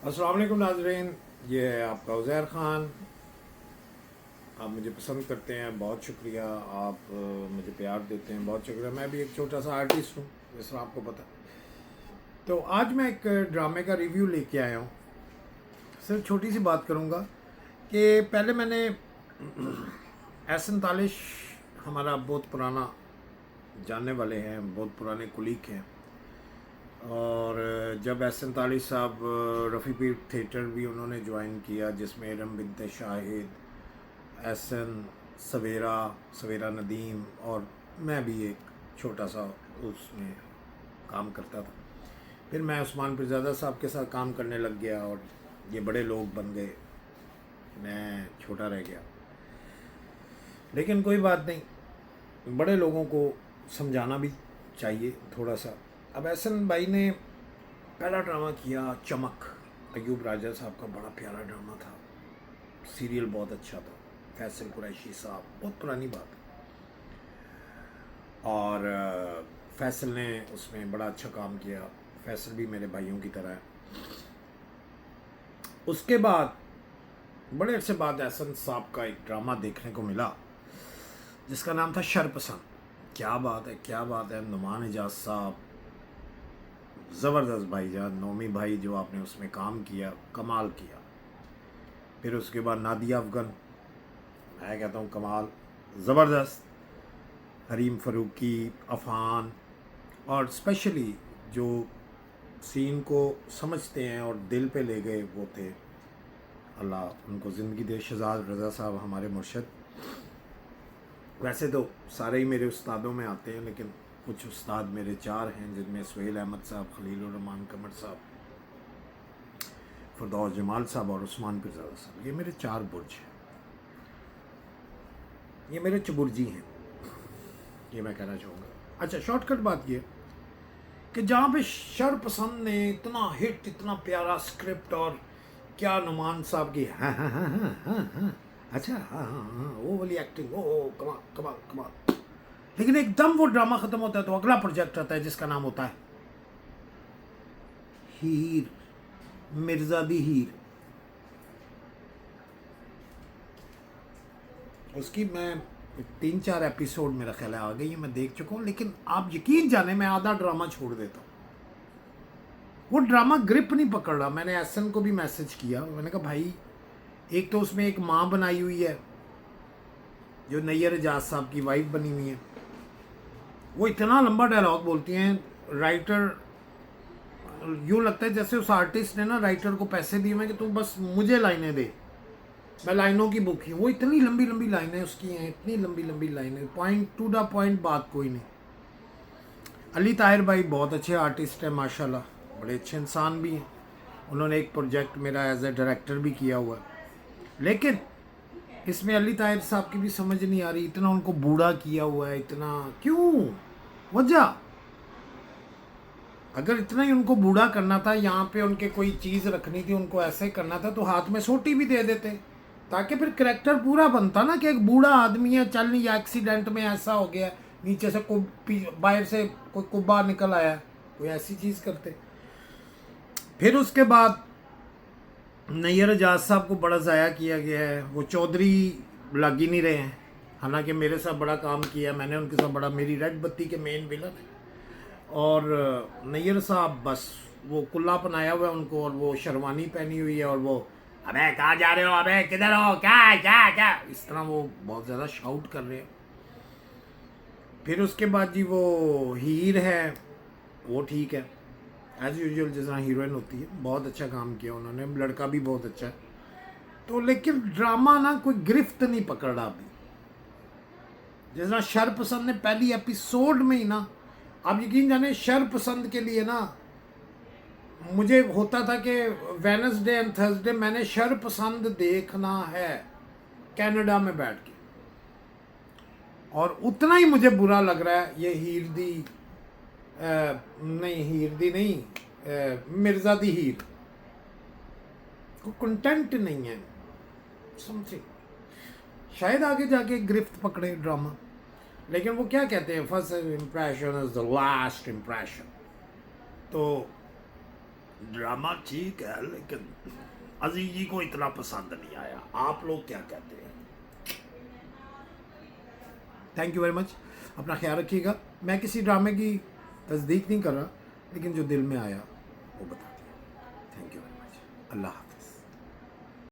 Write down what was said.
अस्सलाम वालेकुम नाज़रीन, ये है आपका उज़ैर ख़ान। आप मुझे पसंद करते हैं, बहुत शुक्रिया। आप मुझे प्यार देते हैं, बहुत शुक्रिया। मैं भी एक छोटा सा आर्टिस्ट हूँ, जैसा आपको पता। तो आज मैं एक ड्रामे का रिव्यू लेके आया हूँ। सिर्फ छोटी सी बात करूँगा कि पहले मैंने एहसन तालिश, हमारा बहुत पुराना जानने वाले हैं, बहुत पुराने कुलीग हैं। और जब एहसन तालिश साहब रफ़ी पीर थिएटर भी उन्होंने ज्वाइन किया, जिसमें इरम बिनते शाहिद, एहसन, सवेरा सवेरा नदीम और मैं भी एक छोटा सा उसमें काम करता था। फिर मैं उस्मान पिरज़ादा साहब के साथ काम करने लग गया और ये बड़े लोग बन गए, मैं छोटा रह गया। लेकिन कोई बात नहीं, बड़े लोगों को समझाना भी चाहिए थोड़ा सा। अब एहसन भाई ने पहला ड्रामा किया चमक, अयूब राजा साहब का बड़ा प्यारा ड्रामा था, सीरियल बहुत अच्छा था, फैसल कुरैशी साहब, बहुत पुरानी बात है। और फैसल ने उसमें बड़ा अच्छा काम किया, फैसल भी मेरे भाइयों की तरह है। उसके बाद बड़े अरसे बाद एहसन साहब का एक ड्रामा देखने को मिला जिसका नाम था शरपसंद। क्या बात है, क्या बात है। नुमान एजाज साहब ज़बरदस्त भाईजान, नोमी भाई जो आपने उसमें काम किया, कमाल किया। फिर उसके बाद नादिया अफगन, मैं कहता हूँ कमाल, ज़बरदस्त। हरीम फ़ारूकी, अफ़ान, और स्पेशली जो सीन को समझते हैं और दिल पे ले गए वो थे, अल्लाह उनको ज़िंदगी दे, शहजाद रज़ा साहब हमारे मुर्शद। वैसे तो सारे ही मेरे उस्तादों में आते हैं, लेकिन कुछ उस्ताद मेरे चार हैं, जिनमें सुहेल अहमद साहब, खलीलुर रहमान कमर साहब, फरदौस जमाल साहब और उस्मान पिरज़ादा साहब। ये मेरे चार बुर्ज हैं, ये मेरे चबुर्जी हैं, ये मैं कहना चाहूँगा। अच्छा, शॉर्टकट बात ये कि जहाँ पे शरपसंद ने इतना हिट, इतना प्यारा स्क्रिप्ट, और क्या नुमान साहब की हाँ हाँ हाँ हाँ हाँ हाँ, अच्छा हाँ हाँ हाँ, वो वाली एक्टिंग, ओ कमाल कमाल कमाल। लेकिन एकदम वो ड्रामा खत्म होता है तो अगला प्रोजेक्ट आता है जिसका नाम होता है हीर, मिर्जा दी हीर। उसकी मैं 3-4 एपिसोड मेरा ख्याल है आ गई है, मैं देख चुका हूँ। लेकिन आप यकीन जाने मैं आधा ड्रामा छोड़ देता हूँ, वो ड्रामा ग्रिप नहीं पकड़ रहा। मैंने एहसन को भी मैसेज किया, मैंने कहा भाई, एक तो उसमें एक माँ बनाई हुई है जो नैयर एजाज साहब की वाइफ बनी हुई है, वो इतना लंबा डायलॉग बोलती हैं। राइटर, यूँ लगता है जैसे उस आर्टिस्ट ने ना राइटर को पैसे दिए हैं कि तू बस मुझे लाइनें दे, मैं लाइनों की बुक ही। वो इतनी लंबी लंबी लाइनें उसकी हैं, इतनी लंबी लंबी लाइनें, पॉइंट टू द पॉइंट, बात कोई नहीं। अली ताहिर भाई बहुत अच्छे आर्टिस्ट हैं माशाल्लाह, बड़े अच्छे इंसान भी हैं। उन्होंने एक प्रोजेक्ट मेरा एज ए डायरेक्टर भी किया हुआ है। लेकिन इसमें अली ताहिर साहब की भी समझ नहीं आ रही, इतना उनको बूढ़ा किया हुआ है, इतना क्यों, वजह। अगर इतना ही उनको बूढ़ा करना था, यहाँ पे उनके कोई चीज़ रखनी थी, उनको ऐसे करना था, तो हाथ में सोटी भी दे देते, ताकि फिर करैक्टर पूरा बनता ना कि एक बूढ़ा आदमी है, चल नहीं, एक्सीडेंट में ऐसा हो गया, नीचे से बाहर से कोई कुब्बा निकल आया, कोई ऐसी चीज़ करते। फिर उसके बाद नैयर एजाज साहब को बड़ा ज़ाया किया गया है, वो चौधरी लग ही नहीं रहे हैं। हालांकि मेरे साथ बड़ा काम किया मैंने उनके साथ, बड़ा, मेरी रेड बत्ती के मेन विलन है। और नैयर साहब बस वो कुल्लापन आया हुआ है उनको, और वो शेरवानी पहनी हुई है, और वो अबे कहाँ जा रहे हो, अबे किधर हो, क्या क्या क्या, इस तरह वो बहुत ज़्यादा शाउट कर रहे हैं। फिर उसके बाद जी वो हीर है, वो ठीक है, एज़ यूजुअल जिस तरह हीरोइन होती है, बहुत अच्छा काम किया उन्होंने, लड़का भी बहुत अच्छा है। तो लेकिन ड्रामा ना कोई गिरफ्त नहीं पकड़ रहा अभी। जिस तरह शरपसंद ने पहली एपिसोड में ही ना, आप यकीन जाने शरपसंद के लिए ना मुझे होता था कि वेडनेसडे एंड थर्सडे मैंने शरपसंद देखना है कनाडा में बैठ के, और उतना ही मुझे बुरा लग रहा है ये हीर दी नहीं, हीर दी नहीं, मिर्ज़ा दी हीर को कंटेंट नहीं है समथिंग। शायद आगे जाके गिरफ्त पकड़े ड्रामा, लेकिन वो क्या कहते हैं, first impression is the last impression. तो ड्रामा ठीक है लेकिन अजीज जी को इतना पसंद नहीं आया। आप लोग क्या कहते हैं? Thank you very much. अपना ख्याल रखिएगा। मैं किसी ड्रामे की तस्दीक नहीं कर रहा, लेकिन जो दिल में आया वो बता दिया। Thank you very much. अल्लाह हाफ़िज़।